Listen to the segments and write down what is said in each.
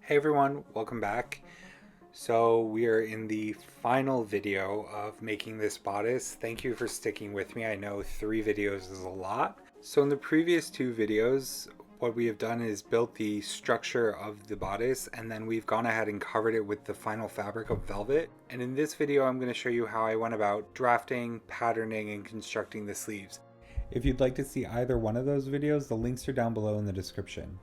Hey everyone, welcome back. So we are in the final video of making this bodice. Thank you for sticking with me. I know 3 videos is a lot. So in the previous 2 videos, what we have done is built the structure of the bodice, and then we've gone ahead and covered it with the final fabric of velvet. And in this video, I'm going to show you how I went about drafting, patterning, and constructing the sleeves. If you'd like to see either one of those videos, the links are down below in the description.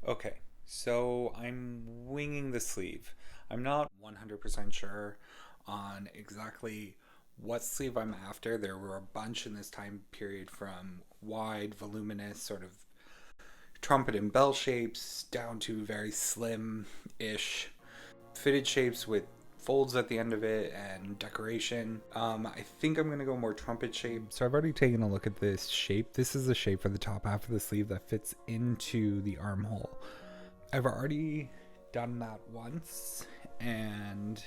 Okay, so I'm winging the sleeve. I'm not 100% sure on exactly what sleeve I'm after. There were a bunch in this time period, from wide, voluminous, sort of trumpet and bell shapes down to very slim-ish fitted shapes with folds at the end of it and decoration. I think I'm gonna go more trumpet shape. So I've already taken a look at this shape. This is the shape for the top half of the sleeve that fits into the armhole. I've already done that once and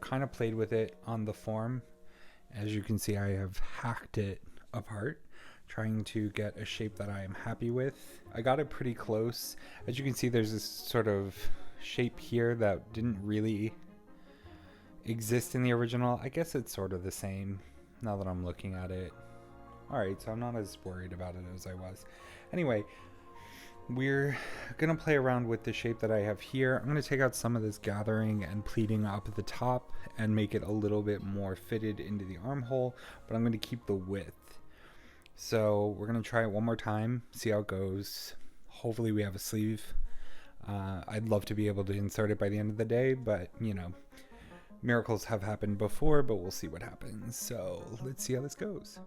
kind of played with it on the form. As you can see, I have hacked it apart, trying to get a shape that I am happy with. I got it pretty close. As you can see, there's this sort of shape here that didn't really exist in the original. I guess it's sort of the same now that I'm looking at it. Alright, so I'm not as worried about it as I was. Anyway, we're gonna play around with the shape that I have here. I'm gonna take out some of this gathering and pleating up at the top and make it a little bit more fitted into the armhole, but I'm gonna keep the width. So we're gonna try it one more time, see how it goes. Hopefully we have a sleeve. I'd love to be able to insert it by the end of the day, but you know, miracles have happened before, but we'll see what happens. So let's see how this goes.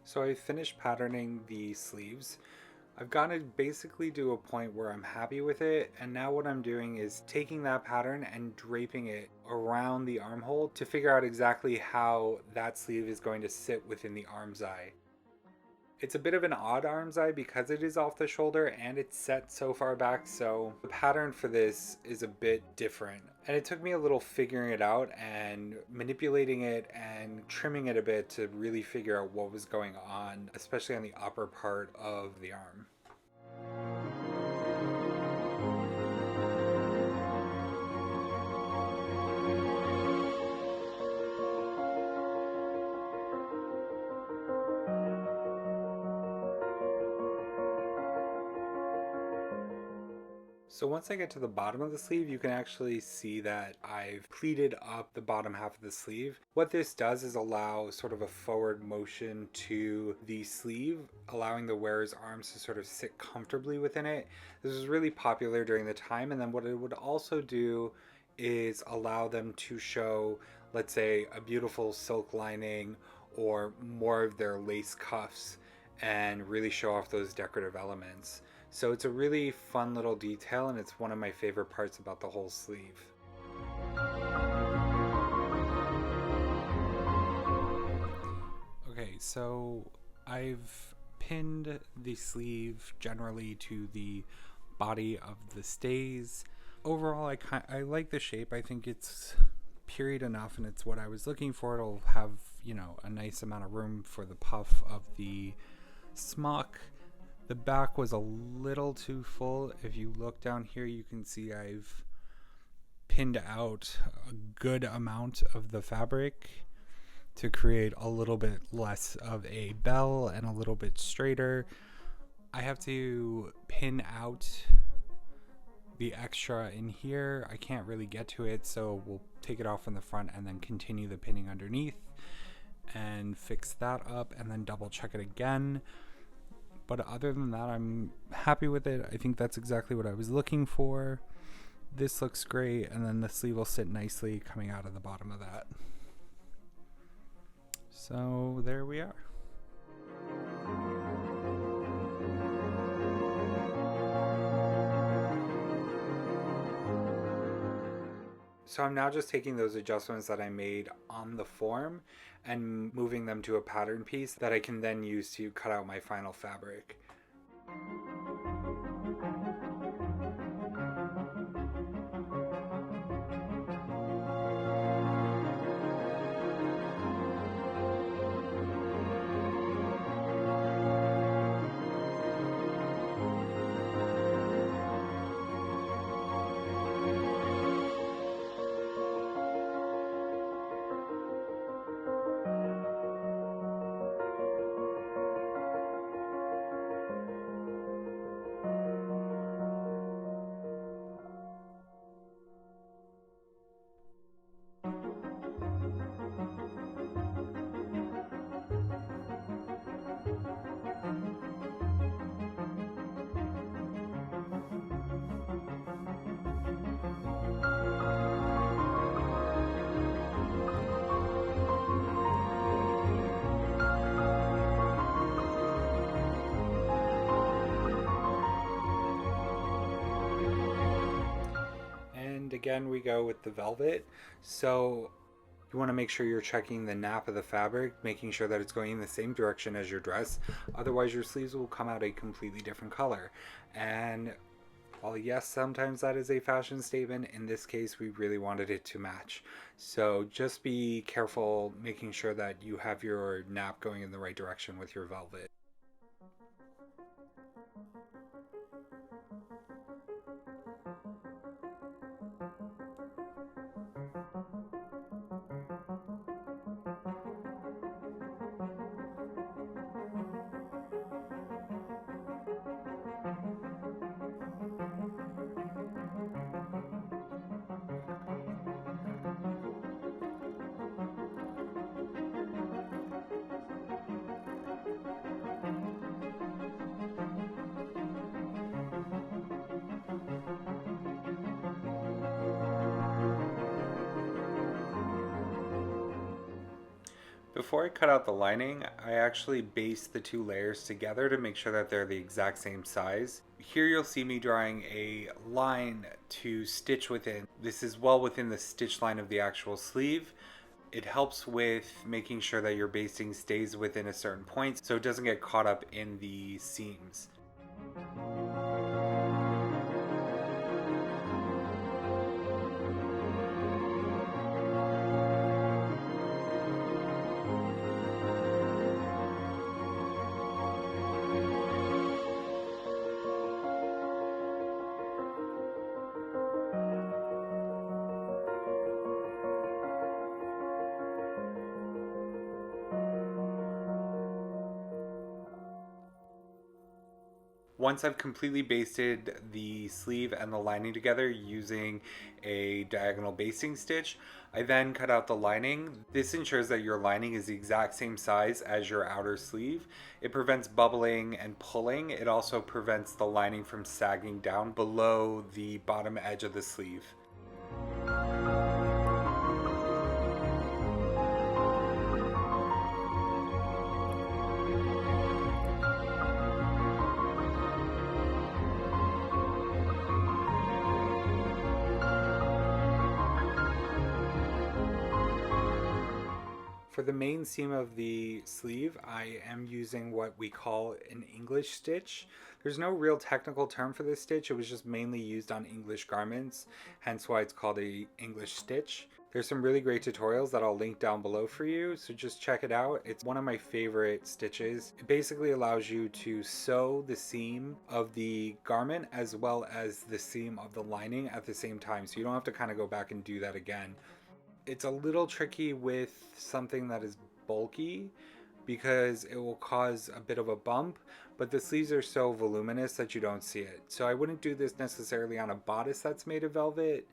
So I finished patterning the sleeves. I've got to basically do a point where I'm happy with it, and now what I'm doing is taking that pattern and draping it around the armhole to figure out exactly how that sleeve is going to sit within the arm's eye. It's a bit of an odd arm's eye because it is off the shoulder and it's set so far back, so the pattern for this is a bit different. And it took me a little figuring it out and manipulating it and trimming it a bit to really figure out what was going on, especially on the upper part of the arm. So once I get to the bottom of the sleeve, you can actually see that I've pleated up the bottom half of the sleeve. What this does is allow sort of a forward motion to the sleeve, allowing the wearer's arms to sort of sit comfortably within it. This was really popular during the time, and then what it would also do is allow them to show, let's say, a beautiful silk lining or more of their lace cuffs and really show off those decorative elements. So it's a really fun little detail, and it's one of my favorite parts about the whole sleeve. Okay, so I've pinned the sleeve generally to the body of the stays. Overall, I like the shape. I think it's period enough, and it's what I was looking for. It'll have, you know, a nice amount of room for the puff of the smock. The back was a little too full. If you look down here, you can see I've pinned out a good amount of the fabric to create a little bit less of a bell and a little bit straighter. I have to pin out the extra in here. I can't really get to it, so we'll take it off from the front and then continue the pinning underneath and fix that up and then double check it again. But other than that, I'm happy with it. I think that's exactly what I was looking for. This looks great, and then the sleeve will sit nicely coming out of the bottom of that. So there we are. So I'm now just taking those adjustments that I made on the form and moving them to a pattern piece that I can then use to cut out my final fabric. And again, we go with the velvet. So you want to make sure you're checking the nap of the fabric, making sure that it's going in the same direction as your dress. Otherwise, your sleeves will come out a completely different color. And while yes, sometimes that is a fashion statement, in this case, we really wanted it to match. So just be careful making sure that you have your nap going in the right direction with your velvet. Before I cut out the lining, I actually based the two layers together to make sure that they're the exact same size. Here you'll see me drawing a line to stitch within. This is well within the stitch line of the actual sleeve. It helps with making sure that your basting stays within a certain point so it doesn't get caught up in the seams. Once I've completely basted the sleeve and the lining together using a diagonal basting stitch, I then cut out the lining. This ensures that your lining is the exact same size as your outer sleeve. It prevents bubbling and pulling. It also prevents the lining from sagging down below the bottom edge of the sleeve. For the main seam of the sleeve, I am using what we call an English stitch. There's no real technical term for this stitch. It was just mainly used on English garments, hence why it's called a English stitch. There's some really great tutorials that I'll link down below for you, so just check it out. It's one of my favorite stitches. It basically allows you to sew the seam of the garment as well as the seam of the lining at the same time, so you don't have to kind of go back and do that again. It's a little tricky with something that is bulky because it will cause a bit of a bump, but the sleeves are so voluminous that you don't see it. So I wouldn't do this necessarily on a bodice that's made of velvet,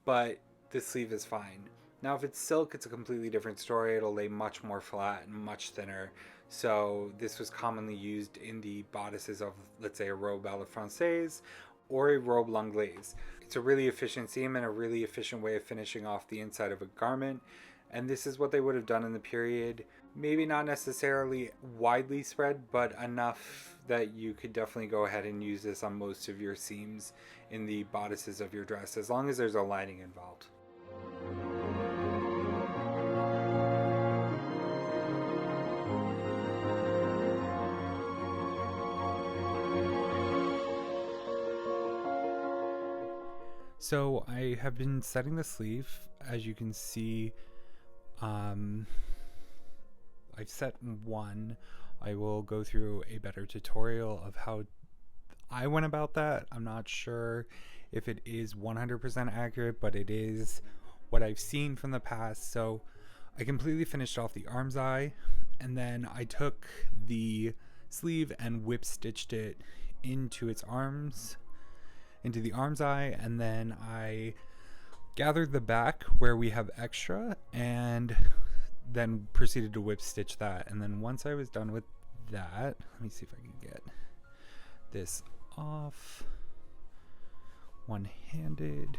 but the sleeve is fine. Now if it's silk, it's a completely different story. It'll lay much more flat and much thinner. So this was commonly used in the bodices of, let's say, a robe à la française or a robe l'anglaise. It's a really efficient seam and a really efficient way of finishing off the inside of a garment. And this is what they would have done in the period. Maybe not necessarily widely spread, but enough that you could definitely go ahead and use this on most of your seams in the bodices of your dress, as long as there's a lining involved. So I have been setting the sleeve. As you can see, I've set one. I will go through a better tutorial of how I went about that. I'm not sure if it is 100% accurate, but it is what I've seen from the past. So I completely finished off the arm's eye, and then I took the sleeve and whip stitched it into its arms, into the arm's eye, and then I gathered the back where we have extra and then proceeded to whip stitch that. And then once I was done with that, let me see if I can get this off one-handed.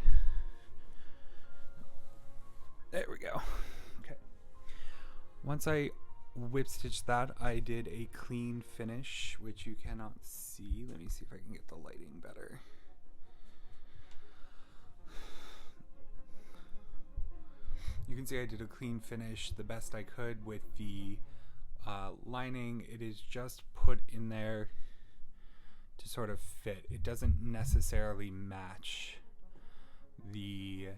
There we go. Okay. Once I whip stitched that, I did a clean finish, which you cannot see. Let me see if I can get the lighting better. You can see I did a clean finish the best I could with the lining. It is just put in there to sort of fit. It doesn't necessarily match the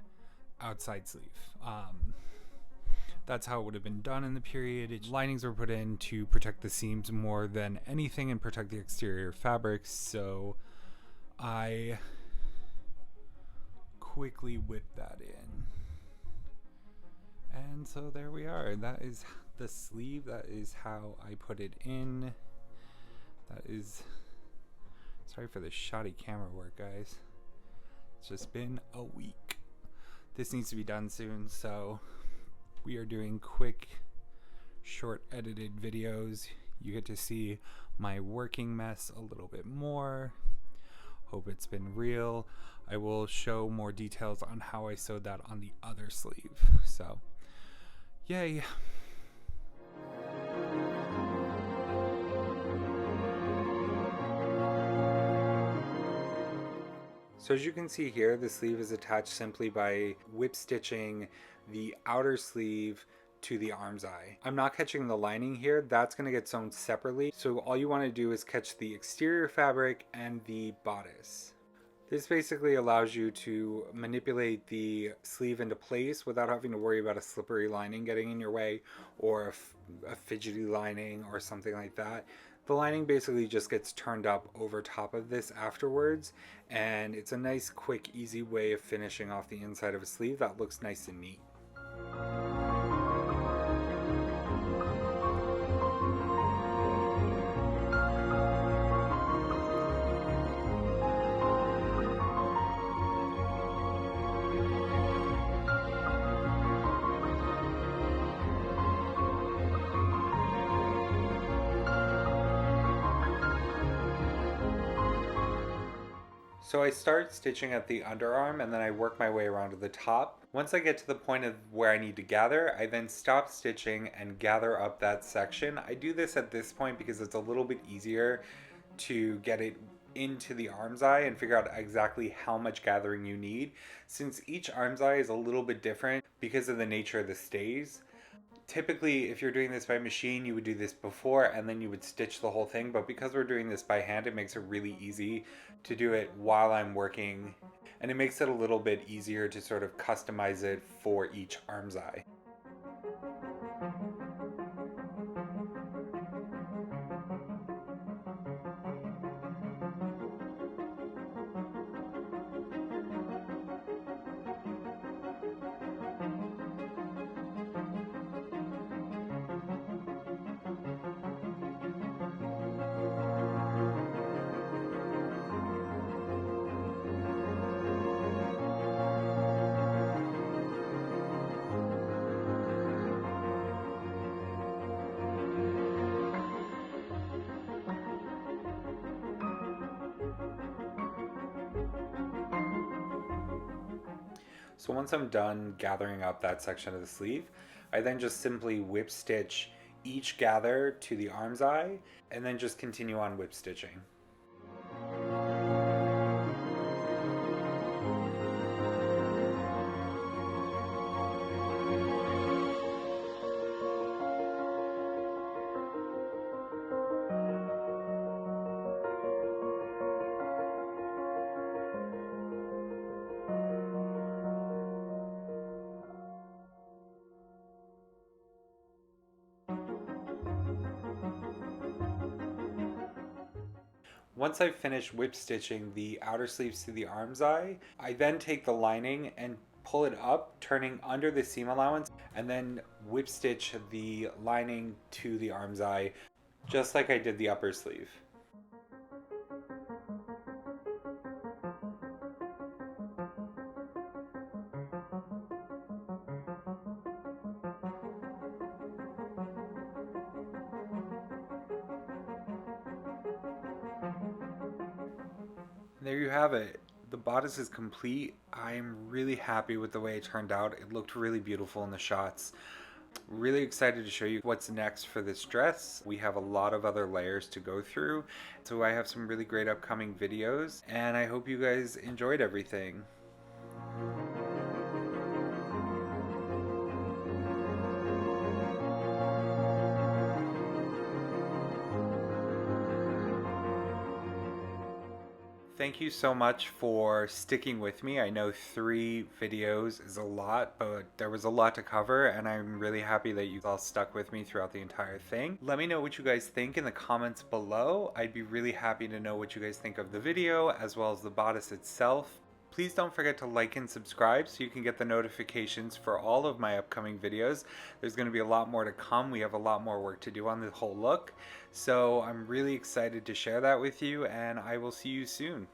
outside sleeve. That's how it would have been done in the period. Linings were put in to protect the seams more than anything and protect the exterior fabrics, so I quickly whipped that in. And so there we are. That is the sleeve. That is how I put it in. That is... Sorry for the shoddy camera work, guys. It's just been a week. This needs to be done soon, so we are doing quick, short edited videos. You get to see my working mess a little bit more. Hope it's been real. I will show more details on how I sewed that on the other sleeve. So, yay. So as you can see here, the sleeve is attached simply by whip stitching the outer sleeve to the arm's eye. I'm not catching the lining here. That's going to get sewn separately. So all you want to do is catch the exterior fabric and the bodice. This basically allows you to manipulate the sleeve into place without having to worry about a slippery lining getting in your way or a fidgety lining or something like that. The lining basically just gets turned up over top of this afterwards, and it's a nice, quick, easy way of finishing off the inside of a sleeve that looks nice and neat. So I start stitching at the underarm and then I work my way around to the top. Once I get to the point of where I need to gather, I then stop stitching and gather up that section. I do this at this point because it's a little bit easier to get it into the arm's eye and figure out exactly how much gathering you need, since each arm's eye is a little bit different because of the nature of the stays. Typically, if you're doing this by machine, you would do this before and then you would stitch the whole thing, but because we're doing this by hand, it makes it really easy to do it while I'm working, and it makes it a little bit easier to sort of customize it for each arm's eye. So once I'm done gathering up that section of the sleeve, I then just simply whip stitch each gather to the arm's eye and then just continue on whip stitching. Once I've finished whip stitching the outer sleeves to the arm's eye, I then take the lining and pull it up, turning under the seam allowance, and then whip stitch the lining to the arm's eye, just like I did the upper sleeve. There you have it. The bodice is complete. I'm really happy with the way it turned out. It looked really beautiful in the shots. Really excited to show you what's next for this dress. We have a lot of other layers to go through, so I have some really great upcoming videos, and I hope you guys enjoyed everything. Thank you so much for sticking with me. I know 3 videos is a lot, but there was a lot to cover, and I'm really happy that you all stuck with me throughout the entire thing. Let me know what you guys think in the comments below. I'd be really happy to know what you guys think of the video, as well as the bodice itself. Please don't forget to like and subscribe so you can get the notifications for all of my upcoming videos. There's going to be a lot more to come. We have a lot more work to do on the whole look. So I'm really excited to share that with you, and I will see you soon.